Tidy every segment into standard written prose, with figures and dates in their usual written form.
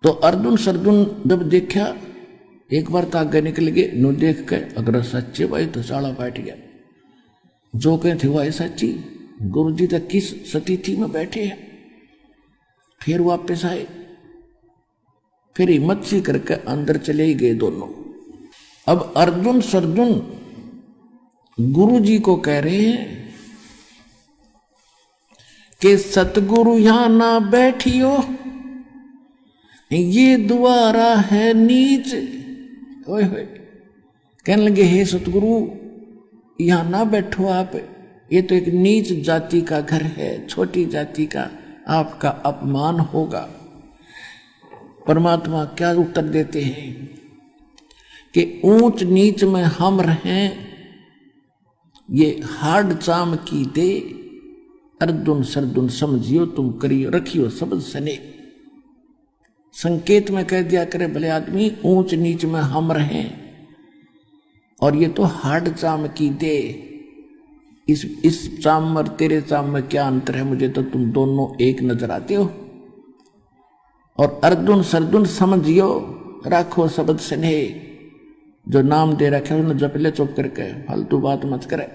तो अर्जुन सर्जुन जब देखा एक बार तो आगे निकल गए, नो देख के अगर सच्चे भाई तो साला बैठ गया, जो कहे थे वही सच्ची। गुरु जी तक किस स्थिति में बैठे हैं। फिर वापस आए, फिर हिम्मत सी करके अंदर चले ही गए दोनों। अब अर्जुन सर्जुन गुरु जी को कह रहे हैं कि सतगुरु यहां ना बैठियो, ये द्वारा है नीच। ओए होए, कहने लगे हे सतगुरु यहां ना बैठो आप, ये तो एक नीच जाति का घर है, छोटी जाति का आपका अपमान होगा। परमात्मा क्या उत्तर देते हैं कि ऊंच नीच में हम रहें, ये हाड चाम की दे, अर्जुन सर्जुन समझियो तुम करियो रखियो शब्द सने। संकेत में कह दिया करे भले आदमी ऊंच नीच में हम रहें, और ये तो हाड चाम की दे। इस चाम और तेरे चाम में क्या अंतर है, मुझे तो तुम दोनों एक नजर आते हो। और अर्जुन सर्जुन समझियो राखो शब्द स्नेह, जो नाम दे रखे उन्हें जप ले चुप करके, फालतू बात मत करे।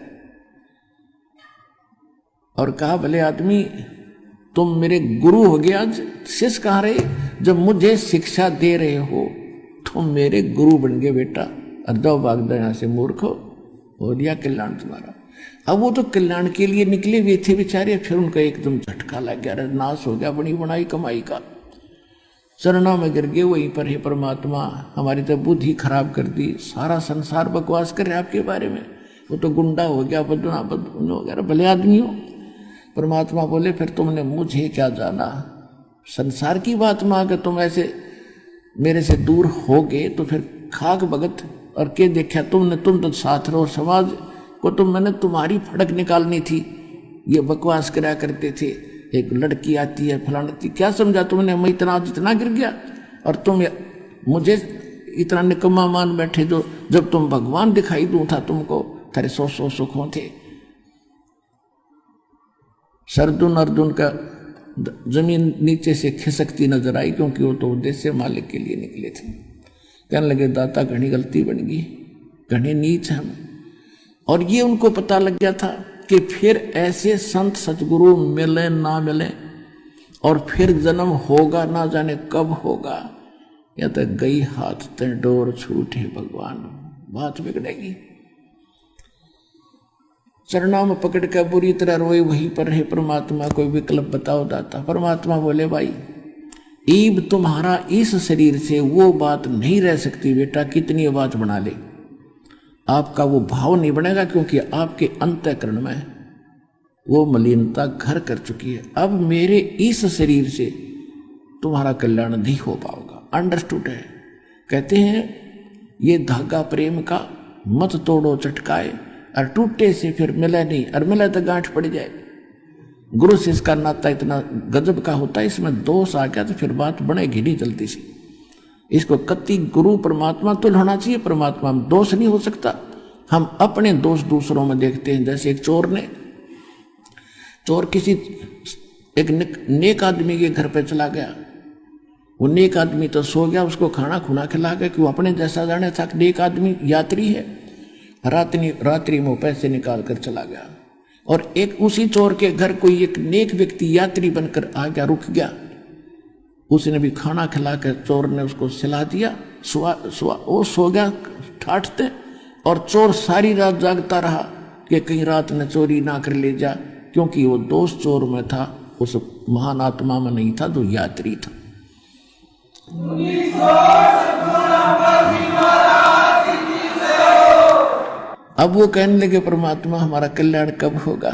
और कहा भले आदमी तुम मेरे गुरु हो गया, आज शिष्य कहाँ रहे, जब मुझे शिक्षा दे रहे हो तुम मेरे गुरु बन गए बेटा। अद्दो भागदा यहाँ से मूर्ख हो दिया कल्याण तुम्हारा। अब वो तो कल्याण के लिए निकले हुए थे बेचारे, फिर उनका एकदम झटका लग गया, नाश हो गया बनी बनाई कमाई का। चरणों में गिर गए, वहीं पर ही परमात्मा हमारी तो बुद्धि खराब कर दी, सारा संसार बकवास कर रहे आपके बारे में, वो तो गुंडा हो गया, बदना बदन हो गया, भले आदमी हो। परमात्मा बोले फिर तुमने मुझे क्या जाना, संसार की बात में अगर तुम ऐसे मेरे से दूर हो गए तो फिर खाक भगत और के देखा तुमने, तुम तो साथ रहो, समाज को तो मैंने तुम्हारी फड़क निकालनी थी, ये बकवास करा करते थे, एक लड़की आती है फलानी, क्या समझा तुमने, मैं इतना जितना गिर गया और तुम मुझे इतना निकम्मा मान बैठे, जो जब तुम भगवान दिखाई दूं था तुमको, तेरे सौ सुखों थे। सर्जुन अर्जुन का जमीन नीचे से खिसकती नजर आई, क्योंकि वो तो उद्देश्य मालिक के लिए निकले थे। कहने लगे दाता घनी गलती बन गई, घने नीच हम। और ये उनको पता लग गया था कि फिर ऐसे संत सतगुरु मिले ना मिले, और फिर जन्म होगा ना जाने कब होगा, या तो गई हाथ ते डोर छूटे भगवान, बात बिगड़ेगी। चरणों में पकड़ कर बुरी तरह रोए, वहीं पर है परमात्मा कोई विकल्प बताओ दाता। परमात्मा बोले भाई ईब तुम्हारा इस शरीर से वो बात नहीं रह सकती बेटा, कितनी बात बना ले, आपका वो भाव नहीं बनेगा, क्योंकि आपके अंतःकरण में वो मलिनता घर कर चुकी है। अब मेरे इस शरीर से तुम्हारा कल्याण नहीं हो पाएगा, अंडरस्टूड है। कहते हैं ये धागा प्रेम का मत तोड़ो चटकाए, और टूटे से फिर मिला नहीं, और मिला तो गांठ पड़ जाए। गुरु शिष्य का नाता इतना गजब का होता है, इसमें दोष आ गया तो फिर बात बनेगी नहीं जल्दी से। इसको कति गुरु परमात्मा तो होना चाहिए, परमात्मा में दोष नहीं हो सकता। हम अपने दोष दूसरों में देखते हैं। जैसे एक चोर किसी एक नेक आदमी के घर पे चला गया, वो नेक आदमी तो सो गया, उसको खाना खुना खिला गया, क्यों अपने जैसा जाने था नेक आदमी यात्री है। रात्रि में पैसे निकाल कर चला गया, और एक उसी चोर के घर कोई एक नेक व्यक्ति यात्री बनकर आ गया, रुक गया, उसने भी खाना खिला कर चोर ने उसको सिला दिया, वो सो गया ठाठते, और चोर सारी रात जागता रहा कि कहीं रात ने चोरी ना कर ले जा, क्योंकि वो दोष चोर में था, उस महान आत्मा में नहीं था जो यात्री था। अब वो कहने लगे परमात्मा हमारा कल्याण कब होगा।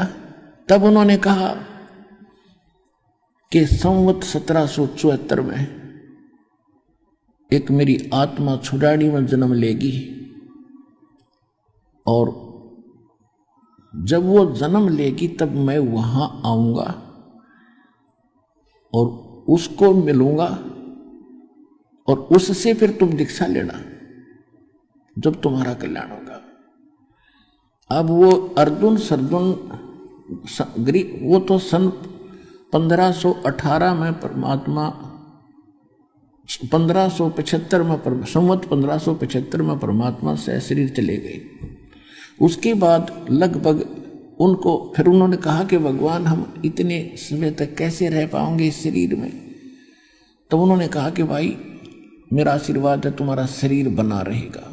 तब उन्होंने कहा कि संवत 1774 में एक मेरी आत्मा छुड़ानी में जन्म लेगी, और जब वो जन्म लेगी तब मैं वहां आऊंगा और उसको मिलूंगा, और उससे फिर तुम दीक्षा लेना जब तुम्हारा कल्याण होगा। अब वो अर्जुन सर्जुन वो तो सन 1518 में परमात्मा 1575 में संवत 1575 में परमात्मा से शरीर चले गए। उसके बाद लगभग उनको फिर उन्होंने कहा कि भगवान हम इतने समय तक कैसे रह पाएंगे इस शरीर में। तो उन्होंने कहा कि भाई मेरा आशीर्वाद है तुम्हारा शरीर बना रहेगा।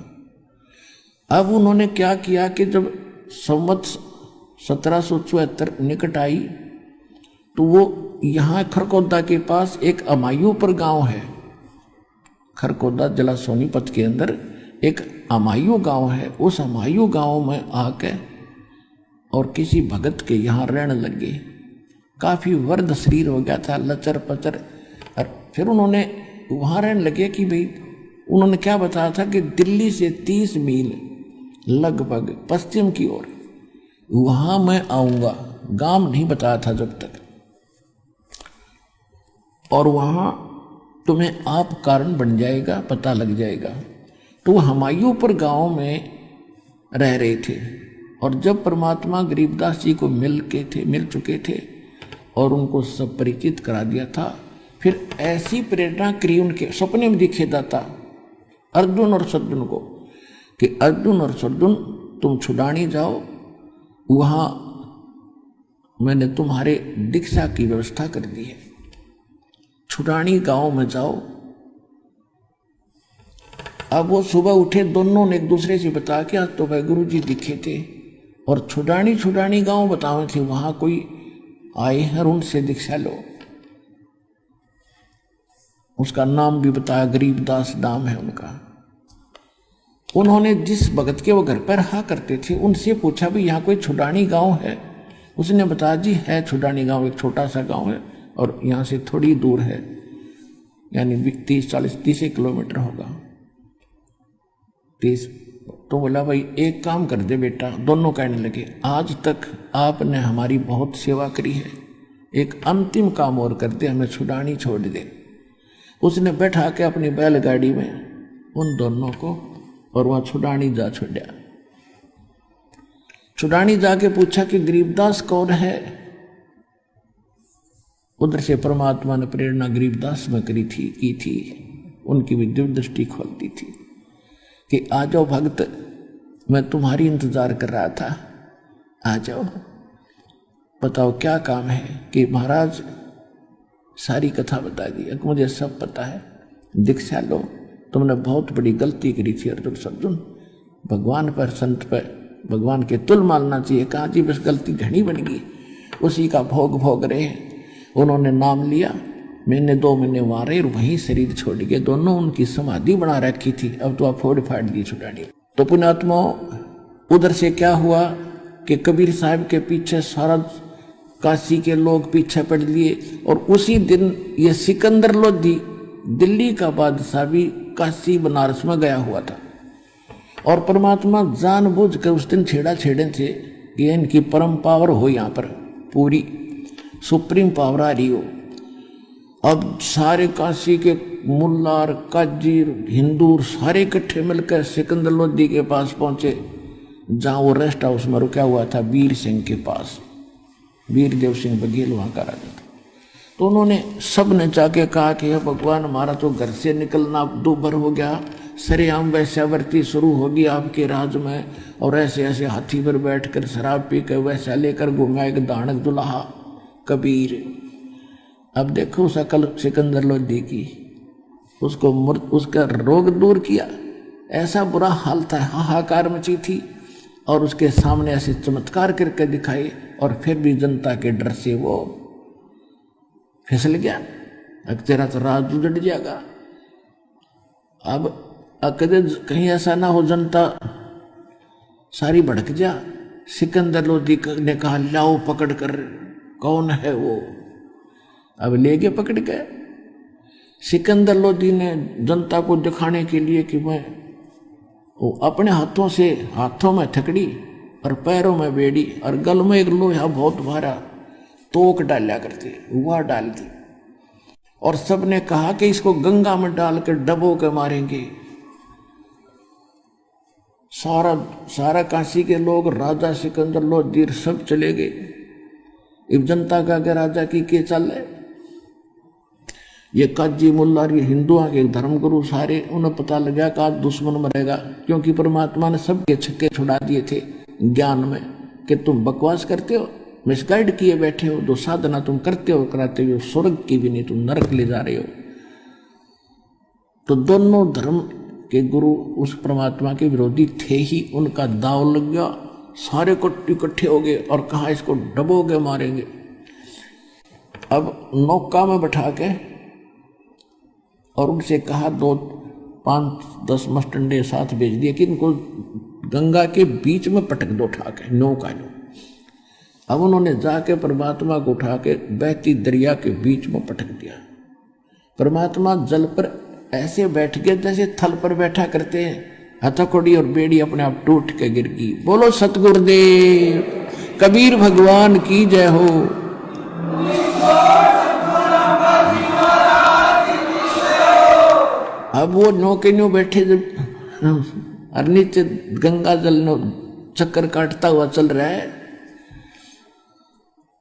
अब उन्होंने क्या किया कि जब संवत 1774 निकट आई तो वो यहाँ खरकोदा के पास एक अमायूपुर गांव है। खरकोदा जिला सोनीपत के अंदर एक अमायू गांव है। उस अमायू गांव में आके और किसी भगत के यहाँ रहने लगे। काफ़ी वर्ध शरीर हो गया था, लचर पचर। और फिर उन्होंने वहाँ रहने लगे कि भाई उन्होंने क्या बताया था कि दिल्ली से 30 मील लगभग पश्चिम की ओर वहाँ मैं आऊँगा। गांव नहीं बताया था जब तक। और वहाँ तुम्हें आप कारण बन जाएगा, पता लग जाएगा। तो वो हमायूपुर गांव में रह रहे थे। और जब परमात्मा गरीबदास जी को मिल चुके थे और उनको सब परिचित करा दिया था, फिर ऐसी प्रेरणा करी उनके सपने में दिखे दाता अर्जुन और सद्दुन को कि अर्जुन और सद्दुन तुम छुड़ानी जाओ, वहाँ मैंने तुम्हारे दीक्षा की व्यवस्था कर दी है। छुड़ानी गांव में जाओ। अब वो सुबह उठे, दोनों ने एक दूसरे से बताया कि आज तो भाई गुरु जी दिखे थे और छुड़ानी गांव बतावे थे, वहां कोई आए हैं और उनसे दीक्षा लो। उसका नाम भी बताया, गरीबदास नाम है उनका। उन्होंने जिस भगत के वो घर पर रहा करते थे उनसे पूछा भी यहाँ कोई छुड़ानी गांव है। उसने बताया जी है छुड़ानी गांव, एक छोटा सा गांव है और यहाँ से थोड़ी दूर है, यानी 30 किलोमीटर होगा। 30। तो बोला भाई एक काम कर दे बेटा। दोनों कहने लगे आज तक आपने हमारी बहुत सेवा करी है, एक अंतिम काम और कर दे, हमें छुड़ानी छोड़ दे। उसने बैठा के अपनी बैलगाड़ी में उन दोनों को और वहाँ छुड़ानी जा छोड़ा। छुड़ानी जाके पूछा कि गरीबदास कौन है। उधर से परमात्मा ने प्रेरणा गरीबदास में की थी। उनकी भी दिव्य दृष्टि खोलती थी कि आ जाओ भक्त, मैं तुम्हारी इंतजार कर रहा था, आ जाओ, बताओ क्या काम है। कि महाराज सारी कथा बता दी, अब मुझे सब पता है, दीक्षा लो। तुमने बहुत बड़ी गलती करी थी अर्जुन। भगवान पर, संत पर, भगवान के तुल मानना चाहिए। कहा जी बस गलती घनी बन गई, उसी का भोग रहे हैं। उन्होंने नाम लिया, महीने 2 महीने वहाँ रहे और वहीं शरीर छोड़ गए। दोनों उनकी समाधि बना रखी थी, अब तो आप फोड़ फाड़ दी छुड़ानी। तो पुण्यात्मा उधर से क्या हुआ कि कबीर साहब के पीछे सारा काशी के लोग पीछे पड़ लिए। और उसी दिन ये सिकंदर लोधी दिल्ली का बादशाह भी काशी बनारस में गया हुआ था। और परमात्मा जानबूझकर उस दिन छेड़े थे कि इनकी परम पावर हो, यहाँ पर पूरी सुप्रीम पावर आ रही हो। अब सारे काशी के मुल्लार, काजीर, हिंदू सारे इकट्ठे मिलकर सिकंदर लोधी के पास पहुंचे, जहां वो रेस्ट हाउस में रुका हुआ था वीर सिंह के पास। वीरदेव सिंह बघेल वहां का राजा था। तो उन्होंने सब ने जाके कहा कि भगवान हमारा तो घर से निकलना दूभर हो गया, सरेआम वैश्यावर्ती शुरू होगी आपके राज में, और ऐसे ऐसे हाथी पर बैठकर शराब पी कर वैसा लेकर घूमा एक दानक दुल्हा कबीर। अब देखो सकल सिकंदर लोधी की, उसको उसका रोग दूर किया, ऐसा बुरा हाल था, हाहाकार मची थी। और उसके सामने ऐसे चमत्कार करके दिखाए और फिर भी जनता के डर से वो फिसल गया। अब तेरा तो राज उजड़ जाएगा। अब अकदे कहीं ऐसा ना हो जनता सारी भड़क जा। सिकंदर लोधी ने कहा लाओ पकड़ कर, कौन है वो। अब ले गए पकड़ के। सिकंदर लोधी ने जनता को दिखाने के लिए कि मैं वो अपने हाथों में थकड़ी और पैरों में बेड़ी और गल में एक लोहा बहुत भारा तोक डाला करती, वह डाल दी। और सबने कहा कि इसको गंगा में डालकर डबो के मारेंगे। सारा काशी के लोग, राजा सिकंदर लोधी सब चले गए। इब जनता का के राजा की के चल है। ये काजी मुल्ला ये हिंदुओं के धर्मगुरु सारे, उन्हें पता लगा कि आज दुश्मन मरेगा, क्योंकि परमात्मा ने सबके छक्के छुड़ा दिए थे ज्ञान में कि तुम बकवास करते हो, मिसगाइड किए बैठे हो, जो साधना तुम करते हो कराते हो स्वर्ग की भी नहीं, तुम नरक ले जा रहे हो। तो दोनों धर्म के गुरु उस परमात्मा के विरोधी थे ही, उनका दाव लग गया, सारे इकट्ठे हो गए और कहा इसको डबोगे मारेंगे। अब नौका में बैठा के और उनसे कहा 2-5-10 मस्टंडे साथ भेज दिए कि इनको गंगा के बीच में पटक दो उठा के नौका नो। अब उन्होंने जाके परमात्मा को उठा के बहती दरिया के बीच में पटक दिया। परमात्मा जल पर ऐसे बैठ गए जैसे थल पर बैठा करते हैं, हथकड़ी और बेड़ी अपने आप टूट के गिर गई। बोलो सतगुरुदेव कबीर भगवान की जय हो। अब वो नौके न्यू बैठे जब और नीचे गंगा जल नो चक्कर काटता हुआ चल रहा है।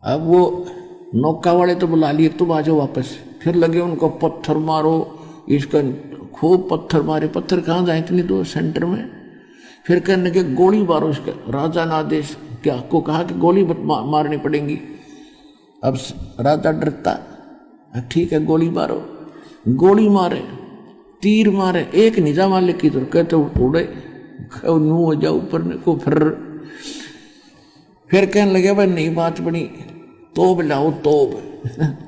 अब वो नौका वाले तो बुला लिए, तुम आ जाओ वापस। फिर लगे उनको पत्थर मारो, इसका खूब पत्थर मारे। पत्थर कहाँ जाए इतनी दूर सेंटर में। फिर कहने के गोली मारो इसका। राजा ने आदेश क्या को कहा कि गोली मारनी पड़ेगी। अब राजा डरता, ठीक है गोली मारो। गोली मारे, तीर मारे, एक निजा मालिक की तरफ कहते उड़े नू हो जाओ ऊपर को। फिर कहने लगे भाई नई बात बनी, तोब लाओ तोब।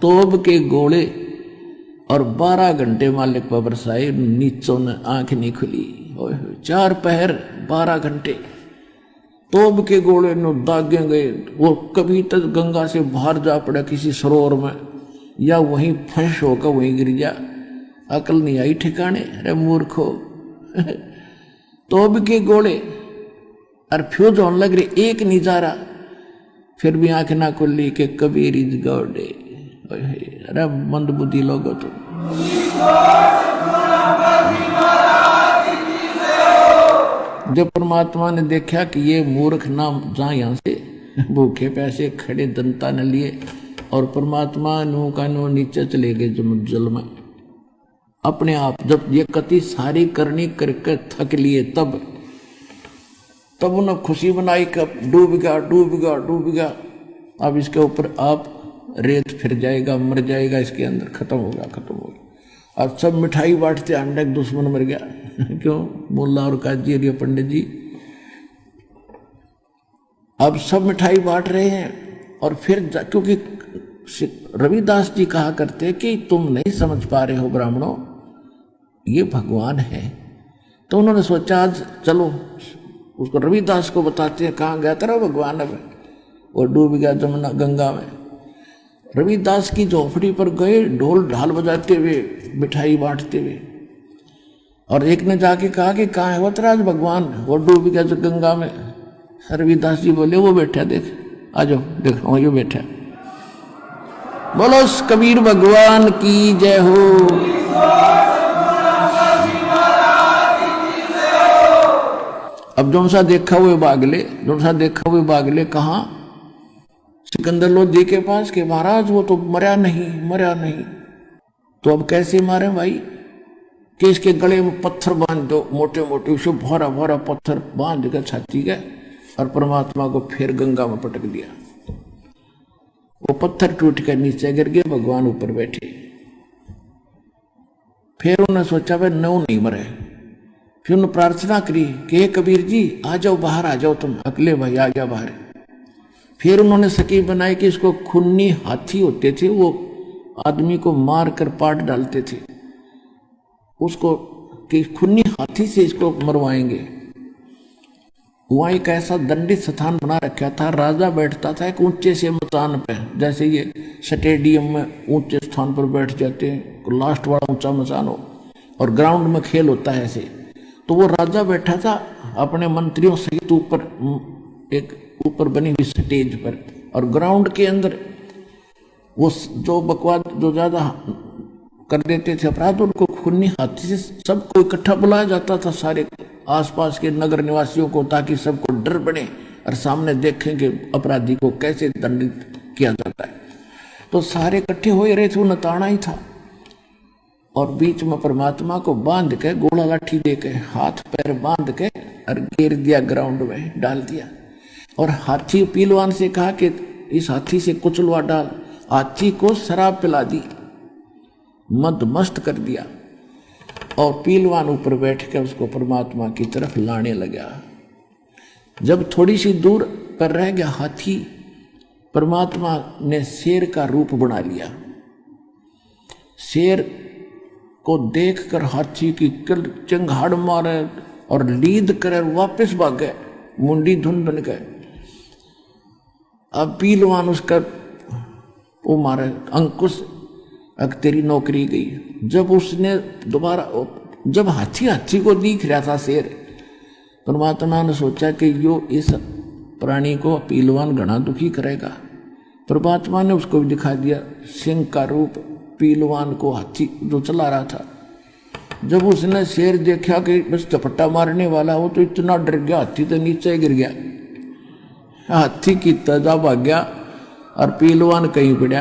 तोब के गोले और 12 घंटे मालिक पर बरसाए, नीचों ने आंख नहीं खुली। 4 पहर 12 घंटे तोब के गोले नो दागे गए। वो कभी तक गंगा से बाहर जा पड़ा किसी सरोवर में, या वहीं फंस होकर वहीं गिर जा। अकल नहीं आई ठिकाने, अरे मूर्खो। तोब के गोले और फ्यूज होने लग रहे, एक निजारा फिर भी आंख ना खुली के कबीर इज गॉड। अरे मंद बुद्धि लोगो तुम। जब परमात्मा ने देखा कि ये मूर्ख ना जा यहां से, भूखे पैसे खड़े दंता न लिए, और परमात्मा नो का नो नीचे चले गए जल में अपने आप। जब ये कति सारी करनी करके थक लिए, तब उन्हें खुशी बनाई कि डूब गया डूब गया डूब गया। अब इसके ऊपर आप रेत फिर जाएगा, मर जाएगा, इसके अंदर खत्म होगा खत्म होगा। अब सब मिठाई बांटते, अंडे दुश्मन मर गया। क्यों? मुल्ला और काजी और ये पंडित जी अब सब मिठाई बांट रहे हैं। और फिर क्योंकि रविदास जी कहा करते कि तुम नहीं समझ पा रहे हो ब्राह्मणों, ये भगवान है। तो उन्होंने सोचा आज चलो उसको रविदास को बताते हैं कहाँ गया तेरा भगवान। अब वो डूब गया जमुना गंगा में। रविदास की झोपड़ी पर गए, ढोल ढाल बजाते हुए, मिठाई बांटते हुए। और एक ने जाके कहा कि कहाँ है वो तेरा आज भगवान, वो डूब गया जो गंगा में। रविदास जी बोले वो बैठा, देख आ जाओ, देखो ये बैठा। बोलो कबीर भगवान की जय हो। अब जो सा देखा हुए बागले, जो सा देखा हुए बागले कहाँ? सिकंदर लोधी के पास के महाराज वो तो मरा नहीं। तो अब कैसे मारे भाई? कि इसके गले में पत्थर बांध दो, मोटे मोटे, उसे भरा भरा पत्थर बांध कर छाती गए और परमात्मा को फिर गंगा में पटक दिया। वो पत्थर टूट कर नीचे गिर गए, भगवान ऊपर बैठे। फिर उन्होंने सोचा भाई नौ नहीं मरे। फिर उन्होंने प्रार्थना करी कि हे कबीर जी आ जाओ, बाहर आ जाओ, तुम अकेले भाई आ गया बाहर। फिर उन्होंने सकीम बनाई कि इसको खूनी हाथी होते थे, वो आदमी को मार कर पाट डालते थे, उसको कि खूनी हाथी से इसको मरवाएंगे। वहाँ एक ऐसा दंडित स्थान बना रखा था, राजा बैठता था एक ऊंचे से मचान पे, जैसे ये स्टेडियम में ऊंचे स्थान पर बैठ जाते हैं, लास्ट वाला ऊंचा मचान हो, और ग्राउंड में खेल होता है ऐसे। तो वो राजा बैठा था अपने मंत्रियों सहित ऊपर, एक ऊपर बनी हुई स्टेज पर, और ग्राउंड के अंदर वो जो बकवाद जो ज्यादा कर देते थे अपराध, उनको खूनी हाथी से सबको इकट्ठा बुलाया जाता था, सारे आसपास के नगर निवासियों को, ताकि सबको डर बने और सामने देखें कि अपराधी को कैसे दंडित किया जाता है। तो सारे इकट्ठे हो रहे थे, वो नताना ही था। और बीच में परमात्मा को बांध के गोला लाठी दे के हाथ पैर बांध के और गिर दिया, ग्राउंड में डाल दिया। और हाथी पीलवान से कहा कि इस हाथी से कुचलवा डाल। हाथी को शराब पिला दी, मद मस्त कर दिया और पीलवान ऊपर बैठ के उसको परमात्मा की तरफ लाने लगा। जब थोड़ी सी दूर पर रह गया हाथी, परमात्मा ने शेर का रूप बना लिया। शेर को देखकर हाथी की चिंगाड़ मारे और लीद कर वापस भागे, मुंडी धुन बन गए। अब पीलवान उसका वो मारे अंकुश, अब तेरी नौकरी गई। जब उसने दोबारा, जब हाथी को दिख रहा था शेर, परमात्मा ने सोचा कि यो इस प्राणी को पीलवान घना दुखी करेगा। परमात्मा ने उसको भी दिखा दिया सिंह का रूप, पीलवान को हाथी जो चला रहा था। जब उसने शेर देखा कि बस झपट्टा मारने वाला, वो तो इतना डर गया, हाथी तो नीचे गिर गया। हाथी की तजा भाग गया और पीलवान कहीं पड़ा।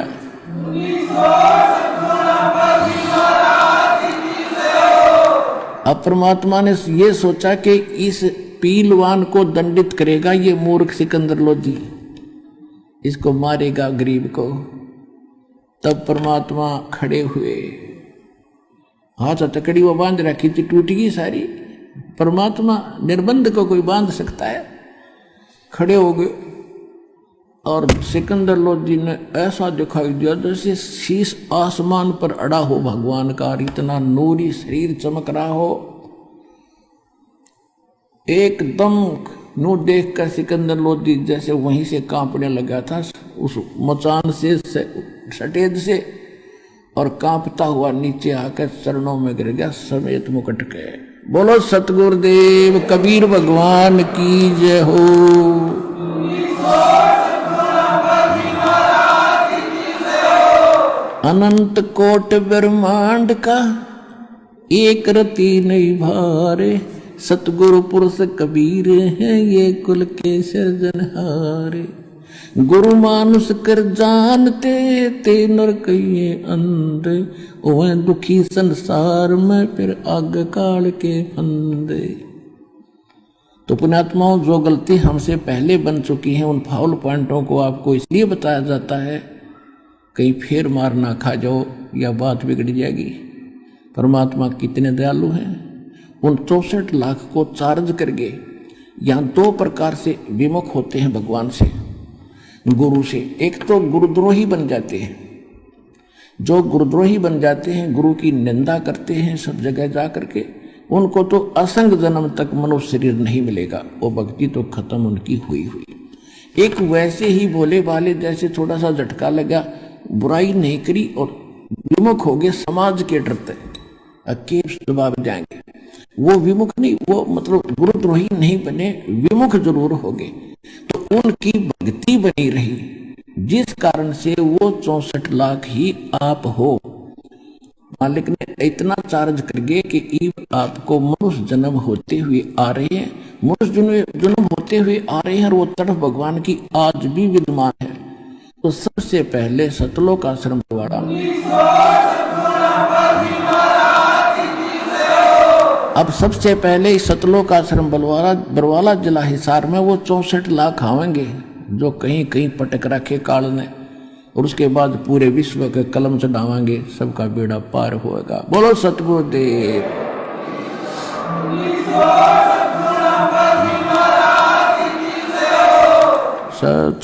अब परमात्मा ने ये सोचा कि इस पीलवान को दंडित करेगा ये मूर्ख सिकंदर लोधी, इसको मारेगा गरीब को। तब परमात्मा खड़े हुए, हाथ हथकड़ी वो बांध रखी थी, टूट गई सारी। परमात्मा निर्बंध को कोई बांध सकता है? खड़े हो गए और सिकंदर लोधी ने ऐसा दिखाई दिया जैसे शीश आसमान पर अड़ा हो भगवान का, इतना नूरी शरीर चमक रहा हो। एकदम नू देखकर सिकंदर लोधी जैसे वहीं से कांपने लगा था, उस मचान से सटेज से, और कांपता हुआ नीचे आकर चरणों में गिर गया समेत मुकुट के। बोलो सतगुरुदेव कबीर भगवान की जय हो। अनंत कोट ब्रह्मांड का एक रति नहीं भारे, सतगुरु पुरुष कबीर है ये कुल के सिरजनहारे। गुरु मानुष कर जानते ते नर कहिए अंधे, वह दुखी संसार में फिर आग काल के फंदे। तो पुण्यात्माओं, जो गलती हमसे पहले बन चुकी है उन फाउल पॉइंटों को आपको इसलिए बताया जाता है कहीं फिर मार ना खा जाओ या बात बिगड़ जाएगी। परमात्मा कितने दयालु हैं। उन 64 लाख को चार्ज करके यहाँ 2 प्रकार से विमुख होते हैं भगवान से, गुरु से। एक तो गुरुद्रोही बन जाते हैं। जो गुरुद्रोही बन जाते हैं, गुरु की निंदा करते हैं सब जगह जा करके, उनको तो असंग जन्म तक मनुष्य शरीर नहीं मिलेगा, वो भक्ति तो खत्म उनकी हुई हुई। एक वैसे ही भोले भाले जैसे थोड़ा सा झटका लगा, बुराई नहीं करी और विमुख हो गए समाज के डरते, अकेले दबाव जाएंगे, वो विमुख नहीं, वो मतलब गुरुद्रोही नहीं बने, विमुख जरूर हो गए। तो उनकी भक्ति बनी रही, जिस कारण से वो 64 लाख ही आप हो। मालिक ने इतना चार्ज कर गए कि आपको मनुष्य जन्म होते हुए आ रहे हैं, मनुष्य जन्म होते हुए आ रहे हैं, और वो तड़फ भगवान की आज भी विद्यमान है। तो सबसे पहले सतलोक आश्रम बरवाड़ा, अब सबसे पहले सतलोक आश्रम बरवाला जिला हिसार में वो 64 लाख आवेंगे जो कहीं कहीं पटक रखे काल ने, और उसके बाद पूरे विश्व के कलम चढ़ावांगे, सबका बेड़ा पार होगा। बोलो सतगुरुदेव। सत